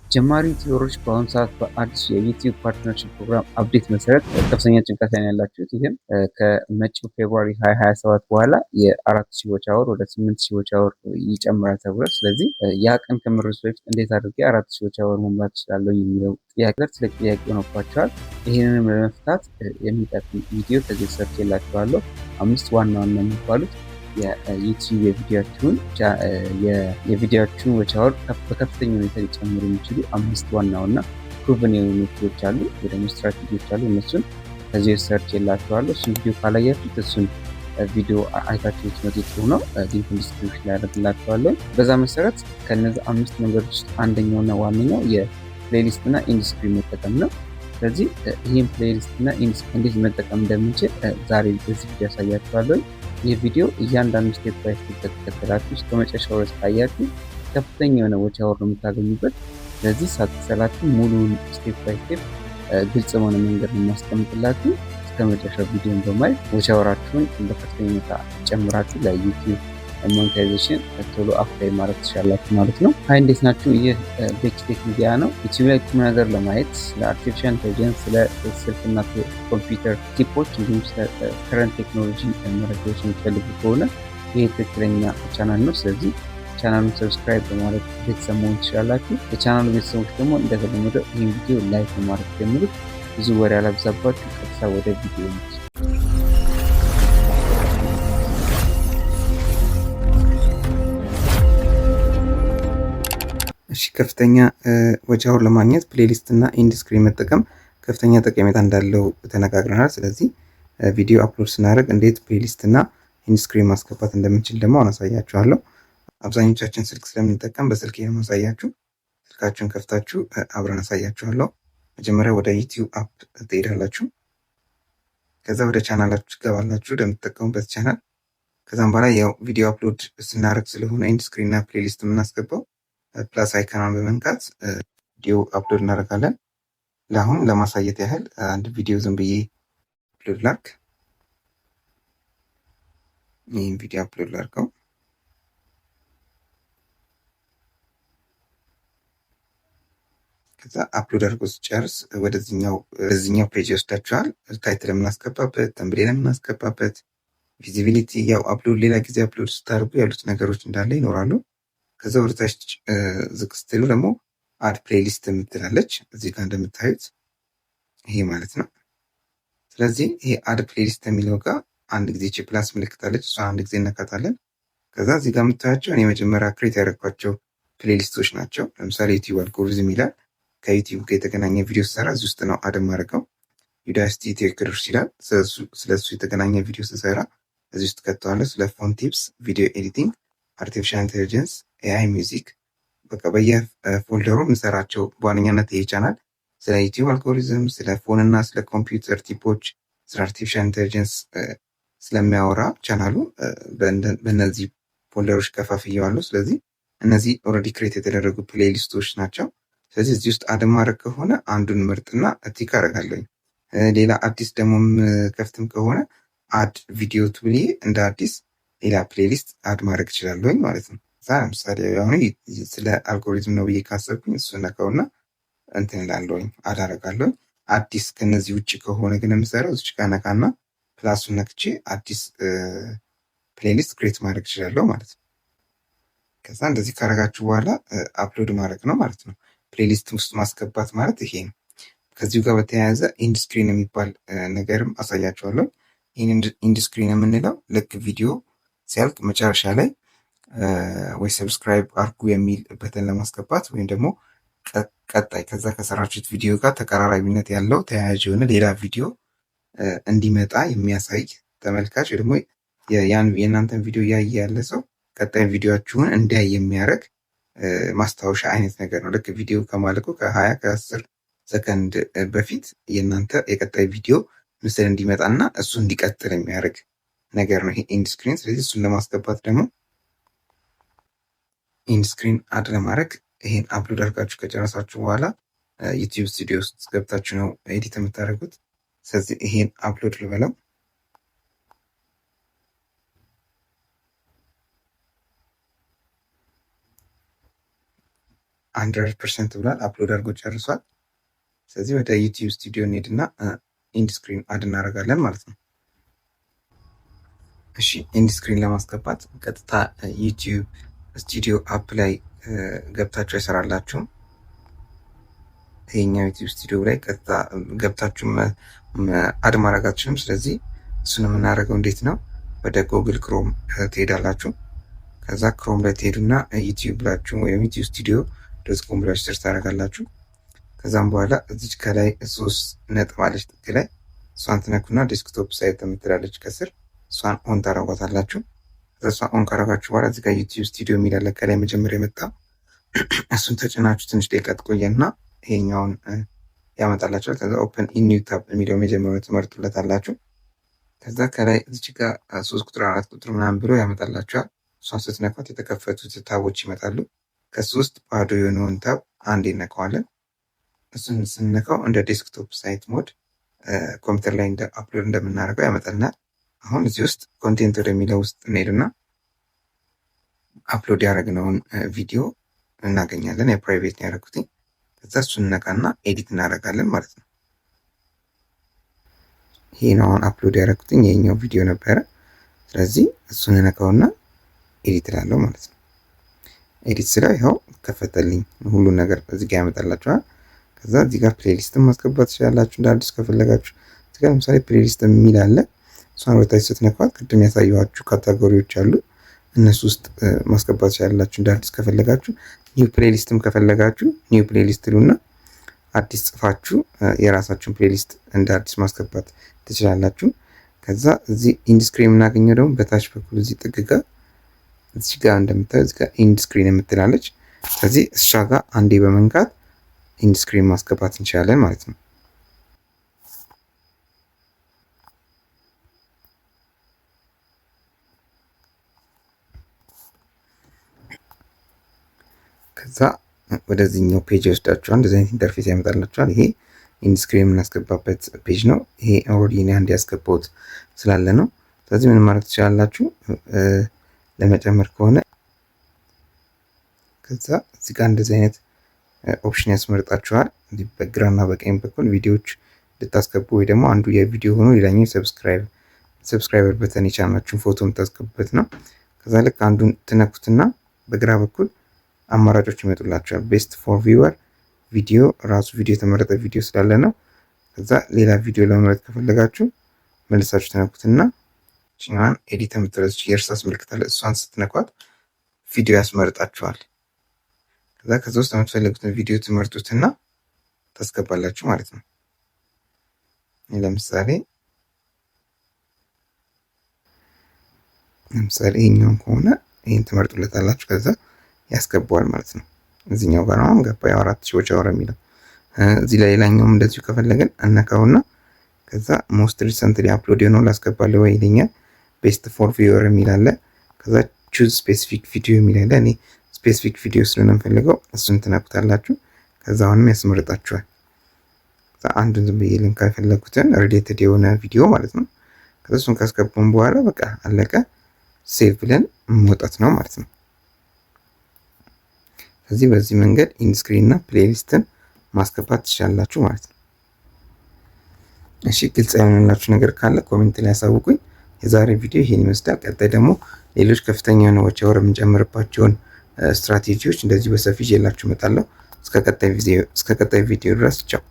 ጀማሪ ዩቲዩበሮች በአሁኑ ሰዓት በአዲሱ የዩቲዩብ ፓርትነርሽፕ ፕሮግራም አፕዴት መሰረት ከፍተኛ ጭንቀት ላይ ያላችሁት። ይህም ከመጪው ፌብሩዋሪ 2027 በኋላ የ4000 ዎች አወር ወደ 8000 ዎች አወር ይጨምራል ተብሏል። ስለዚህ ያ ቀን ከመድረሱ በፊት እንዴት አድርጌ 4000 ዎች አወር መሙላት እችላለሁ የሚለው ጥያቄ ትልቅ ጥያቄ ሆኖባቸዋል። ይህንንም ለመፍታት የሚጠቅም ቪዲዮ ከዚህ ሰርች የላችኋለሁ። 5 ዋና ዋና የሚባሉት የዩቲዩብ የቪዲዮዎችን ዎች አወር በከፍተኛ ሁኔታ ሊጨምሩ የሚችሉ 5 ዋና ዋና ፕሩቭን የሆኑ ሜቶዶች አሉ፣ ወይ ደግሞ ስትራቴጂዎች አሉ። እነሱን ከዚህ ሰርች የላችኋለሁ። እሱን ቪዲዮ ካላያችሁት እሱን ቪዲዮ አይታችሁ ብትመጡ ጥሩ ነው። ሊንኩን ዲስክሪፕሽን ላይ አደርግላችኋለሁ። በዛ መሰረት ከነዚህ 5 መንገዶች ውስጥ አንደኛውና ዋነኛው የፕሌሊስት እና ኢንድስክሪን መጠቀም ነው። ስለዚህ ይህን ፕሌሊስት እና ኢንድስክሪን እንዴት መጠቀም እንደምንችል ዛሬ በዚህ ቪዲዮ ያሳያችኋለሁ። ይህ ቪዲዮ እያንዳንዱ ስቴፕ ባይ ስቴፕ ከተከተላችሁ እስከ መጨረሻው ድረስ ካያችሁ ከፍተኛ የሆነ ዎች አወር ነው የምታገኙበት። ስለዚህ ሳትሰላችሁ ሙሉውን ስቴፕ ባይ ስቴፕ ግልጽ በሆነ መንገድ ነው የሚያስቀምጥላችሁ። እስከ መጨረሻው ቪዲዮን በማየት ዎች አወራችሁን በከፍተኛ ሁኔታ ጨምራችሁ ለዩቲዩብ ሞኔታይዜሽን ቶሎ አፕላይ ማድረግ ትችላላችሁ ማለት ነው። ሀይ እንዴት ናችሁ? ይህ ቤክቴክ ሚዲያ ነው። ዩቲዩብ ላይ ቁም ነገር ለማየት ስለ አርቲፊሻል ኢንቴሊጀንስ፣ ስለ ስልክና ኮምፒውተር ቲፖች እንዲሁም ስለ ከረንት ቴክኖሎጂ መረጃዎች የሚፈልጉ ከሆነ ይህ ትክክለኛ ቻናል ነው። ስለዚህ ቻናሉን ሰብስክራይብ በማድረግ ቤተሰብ መሆን ትችላላችሁ። የቻናሉ ቤተሰቦች ደግሞ እንደተለመደው ይህን ቪዲዮ ላይክ በማድረግ ጀምሩት። ብዙ ወሬ ያላብዛባችሁ፣ ቀጥታ ወደ ቪዲዮ ነው። እሺ ከፍተኛ ዎች አወር ለማግኘት ፕሌሊስት እና ኢንድስክሪን መጠቀም ከፍተኛ ጠቀሜታ እንዳለው ተነጋግረናል። ስለዚህ ቪዲዮ አፕሎድ ስናደርግ እንዴት ፕሌሊስት እና ኢንድስክሪን ማስገባት እንደምንችል ደግሞ አሳያችኋለሁ። አብዛኞቻችን ስልክ ስለምንጠቀም በስልክ የማሳያችሁ፣ ስልካችሁን ከፍታችሁ አብረን አሳያችኋለሁ። መጀመሪያ ወደ ዩቲዩብ አፕ ትሄዳላችሁ። ከዛ ወደ ቻናላችሁ ትገባላችሁ፣ ወደምትጠቀሙበት ቻናል። ከዛም በኋላ ያው ቪዲዮ አፕሎድ ስናደርግ ስለሆነ ኢንድስክሪን እና ፕሌሊስት የምናስገባው ፕላስ አይከናን በመንካት ቪዲዮ አፕሎድ እናደርጋለን። ለአሁን ለማሳየት ያህል አንድ ቪዲዮ ዝም ብዬ አፕሎድ ላድርግ። ይህን ቪዲዮ አፕሎድ ላድርገው። ከዛ አፕሎድ አድርጎ ሲጨርስ ወደዚህኛው ፔጅ ይወስዳችኋል። ታይትል የምናስገባበት፣ ተምብኔል የምናስገባበት፣ ቪዚቢሊቲ። ያው አፕሎድ ሌላ ጊዜ አፕሎድ ስታደርጉ ያሉት ነገሮች እንዳለ ይኖራሉ። ከዛ ወደታች ዝቅ ስትሉ ደግሞ አድ ፕሌሊስት የምትላለች እዚህ ጋር እንደምታዩት ይሄ ማለት ነው። ስለዚህ ይሄ አድ ፕሌሊስት የሚለው ጋር አንድ ጊዜ ቺ ፕላስ ምልክታለች፣ እሷ አንድ ጊዜ እነካታለን። ከዛ እዚህ ጋር የምታያቸው እኔ መጀመሪያ ክሬት ያደረኳቸው ፕሌሊስቶች ናቸው። ለምሳሌ ዩቲዩብ አልጎሪዝም ይላል። ከዩቲዩብ ጋር የተገናኘ ቪዲዮ ስሰራ እዚህ ውስጥ ነው አድ ማድረገው። ዩዳሲቲ ቴክኖሎጂ ይላል። ስለሱ የተገናኘ ቪዲዮ ስሰራ እዚህ ውስጥ ከተዋለ። ስለ ፎን ቲፕስ፣ ቪዲዮ ኤዲቲንግ፣ አርቲፊሻል ኢንቴሊጀንስ፣ ኤአይ፣ ሚውዚክ፣ በቃ በየፎልደሩ የምሰራቸው በዋነኛነት ይሄ ቻናል ስለ ዩቲዩብ አልጎሪዝም፣ ስለ ፎን እና ስለ ኮምፒውተር ቲፖች፣ ስለ አርቲፊሻል ኢንቴሊጀንስ ስለሚያወራ ቻናሉ በእነዚህ ፎልደሮች ከፋፍየዋለሁ። ስለዚህ እነዚህ ኦልሬዲ ክሬት የተደረጉ ፕሌሊስቶች ናቸው። ስለዚህ እዚህ ውስጥ አድ ማድረግ ከሆነ አንዱን ምርጥና ቲክ አደርጋለሁ። ሌላ አዲስ ደግሞ ከፍትም ከሆነ አድ ቪዲዮ ቱብሌ እንደ አዲስ ሌላ ፕሌሊስት አድ ማድረግ እችላለሁኝ ማለት ነው። እዛ ለምሳሌ አሁን ስለ አልጎሪዝም ነው ብዬ ካሰብኩኝ እሱ ነካውና እንትን እላለሁኝ አድ አደርጋለሁኝ። አዲስ ከነዚህ ውጭ ከሆነ ግን የምሰራው እዚች ጋር ነካና ፕላሱን ነክቼ አዲስ ፕሌሊስት ክሬት ማድረግ እችላለሁ ማለት ነው። ከዛ እንደዚህ ካረጋችሁ በኋላ አፕሎድ ማድረግ ነው ማለት ነው። ፕሌሊስት ውስጥ ማስገባት ማለት ይሄ ነው። ከዚሁ ጋር በተያያዘ ኢንድስክሪን የሚባል ነገርም አሳያችኋለሁ። ይህን ኢንድስክሪን የምንለው ልክ ቪዲዮ ሲያልቅ መጨረሻ ላይ ወይ ሰብስክራይብ አርጉ የሚል በተን ለማስገባት ወይም ደግሞ ቀጣይ ከዛ ከሰራችሁት ቪዲዮ ጋር ተቀራራቢነት ያለው ተያያዥ የሆነ ሌላ ቪዲዮ እንዲመጣ የሚያሳይ ተመልካች ወይ ደግሞ የእናንተን ቪዲዮ እያየ ያለ ሰው ቀጣይ ቪዲዮችሁን እንዲያይ የሚያደርግ ማስታወሻ አይነት ነገር ነው። ልክ ቪዲዮ ከማለቁ ከ20 ከ10 ሰከንድ በፊት የእናንተ የቀጣይ ቪዲዮ ምስል እንዲመጣና እሱ እንዲቀጥል የሚያደርግ ነገር ነው ይሄ ኢንድስክሪን። ስለዚህ እሱን ለማስገባት ደግሞ ኢንድስክሪን አድ ለማድረግ ይሄን አፕሎድ አድርጋችሁ ከጨረሳችሁ በኋላ ዩቲዩብ ስቱዲዮ ውስጥ ገብታችሁ ነው ኤዲት የምታደርጉት። ስለዚህ ይሄን አፕሎድ ልበለው። 100% ብሏል። አፕሎድ አድርጎ ጨርሷል። ስለዚህ ወደ ዩቲዩብ ስቱዲዮ እንሄድና ኢንድ ስክሪን አድ እናደርጋለን ማለት ነው። እሺ ኢንድ ስክሪን ለማስገባት ቀጥታ ዩቲዩብ ስቱዲዮ አፕ ላይ ገብታችሁ አይሰራላችሁም። ይሄኛው ዩቲዩብ ስቱዲዮ ላይ ቀጥታ ገብታችሁ አድ ማድረግ አትችሉም። ስለዚህ እሱን የምናደርገው እንዴት ነው? ወደ ጉግል ክሮም ትሄዳላችሁ። ከዛ ክሮም ላይ ትሄዱና ዩቲዩብ ብላችሁ ወይም ዩቲዩብ ስቱዲዮ ዶት ኮም ብላችሁ ሰርች ታደርጋላችሁ። ከዛም በኋላ እዚች ከላይ 3 ነጥብ አለች ጥግ ላይ እሷን ትነኩና ዴስክቶፕ ሳይት የምትላለች ከስር እሷን ኦን ታደርጓታላችሁ። እሷን ኦን ካደረጋችሁ በኋላ እዚህ ጋር ዩቲዩብ ስቱዲዮ የሚላለ ከላይ መጀመሪያ የመጣ እሱን ተጭናችሁ ትንሽ ደቂቃ ትቆየና ይሄኛውን ያመጣላችኋል። ከዛ ኦፕን ኢን ኒው ታብ የሚለው መጀመሪያ ትመርጡለታላችሁ። ከዛ ከላይ እዚች ጋር 3 ቁጥር 4 ቁጥር ምናምን ብሎ ያመጣላችኋል። እሷን ስትነኳት የተከፈቱት ታቦች ይመጣሉ። ከሱ ውስጥ ባዶ የሆነውን ታብ አንድ ይነካዋለን። እሱን ስንነካው እንደ ዴስክቶፕ ሳይት ሞድ ኮምፒውተር ላይ እንደ አፕሎድ እንደምናደርገው ያመጣልናል። አሁን እዚህ ውስጥ ኮንቴንት ወደሚለው ውስጥ እንሄድና አፕሎድ ያደረግነውን ቪዲዮ እናገኛለን። የፕራይቬት ነው ያደረኩትኝ። ከዛ እሱን ነካና ኤዲት እናደርጋለን ማለት ነው። ይሄ ነው አሁን አፕሎድ ያደረኩትኝ የኛው ቪዲዮ ነበረ። ስለዚህ እሱን ነካውና ኤዲት እላለሁ ማለት ነው። ኤዲት ስለው ይኸው ከፈተልኝ ሁሉን ነገር እዚህ ጋር ያመጣላችኋል። ከዛ እዚህ ጋር ፕሌሊስትን ማስገባት ትችላላችሁ እንደ አዲስ ከፈለጋችሁ። እዚህ ጋር ለምሳሌ ፕሌሊስት የሚል አለ። እሷን ወደታች ስትነኳት ቅድም ያሳየኋችሁ ካታጎሪዎች አሉ። እነሱ ውስጥ ማስገባት ትችላላችሁ እንደ አዲስ ከፈለጋችሁ። ኒው ፕሌሊስትም ከፈለጋችሁ ኒው ፕሌሊስት ትሉና አዲስ ጽፋችሁ የራሳችሁን ፕሌሊስት እንደ አዲስ ማስገባት ትችላላችሁ። ከዛ እዚህ ኢንድ ስክሪን የምናገኘው ደግሞ በታች በኩል እዚህ ጥግ ጋር እዚህ ጋር እንደምታዩ እዚህ ጋር ኢንድ ስክሪን የምትላለች። ስለዚህ እሷ ጋር አንዴ በመንካት ኢንድ ስክሪን ማስገባት እንችላለን ማለት ነው። ከዛ ወደዚህኛው ፔጅ ይወስዳችኋል። እንደዚህ አይነት ኢንተርፌስ ያመጣላችኋል። ይሄ ኢንድ ስክሪን የምናስገባበት ፔጅ ነው። ይሄ ኦልሬዲ እኔ አንድ ያስገባሁት ስላለ ነው። ስለዚህ ምን ማድረግ ትችላላችሁ ለመጨመር ከሆነ ከዛ እዚህ ጋር እንደዚህ አይነት ኦፕሽን ያስመርጣችኋል። እንዲህ በግራና በቀኝ በኩል ቪዲዮዎች ልታስገቡ ወይ ደግሞ አንዱ የቪዲዮ ሆኖ ሌላኛው ሰብስክራይበር በተን የቻናላችሁን ፎቶ የምታስገቡበት ነው። ከዛ ልክ አንዱን ትነኩትና በግራ በኩል አማራጮች ይመጡላችኋል። ቤስት ፎር ቪወር ቪዲዮ ራሱ ቪዲዮ የተመረጠ ቪዲዮ ስላለ ነው። ከዛ ሌላ ቪዲዮ ለመምረጥ ከፈለጋችሁ መልሳችሁ ተነኩትና ቺናን ኤዲት የምትለች የእርሳስ ምልክት አለ። እሷን ስትነኳት ቪዲዮ ያስመርጣችኋል። ከዛ ውስጥ የምትፈልጉትን ቪዲዮ ትመርጡትና ታስገባላችሁ ማለት ነው። ለምሳሌ ይሄኛውን ከሆነ ይሄን ትመርጡለታላችሁ። ከዛ ያስገባዋል ማለት ነው። እዚህኛው ጋር ነው ገባ ያው 4000 ወጪ አወራ የሚለው እዚህ ላይ ሌላኛውም እንደዚሁ ከፈለገን አነካውና ከዛ ሞስት ሪሰንትሊ አፕሎድ የሆነው ላስገባለሁ ወይ ይለኛል። ቤስት ፎር ቪወር የሚል አለ። ከዛ ቹዝ ስፔሲፊክ ቪዲዮ የሚል አለ። እኔ ስፔሲፊክ ቪዲዮ ስለሆነ የምፈልገው እሱን ትነኩታላችሁ። ከዛ አሁንም ያስመርጣችኋል። ከዛ አንዱን ዝም ብዬ ልንካ የፈለኩትን ሪሌትድ የሆነ ቪዲዮ ማለት ነው። ከዛ እሱን ካስገባን በኋላ በቃ አለቀ። ሴቭ ብለን መውጣት ነው ማለት ነው። ስለዚህ በዚህ መንገድ ኢንድ ስክሪን እና ፕሌሊስትን ማስገባት ትችላላችሁ ማለት ነው። እሺ ግልጽ ያልሆነላችሁ ነገር ካለ ኮሜንት ላይ ያሳውቁኝ። የዛሬ ቪዲዮ ይሄን ይመስላል። ቀጣይ ደግሞ ሌሎች ከፍተኛ የሆነ ወጪ አወር የምንጨምርባቸውን ስትራቴጂዎች እንደዚህ በሰፊ ይዤላችሁ እመጣለሁ። እስከ ቀጣይ ቪዲዮ ድረስ ቻው።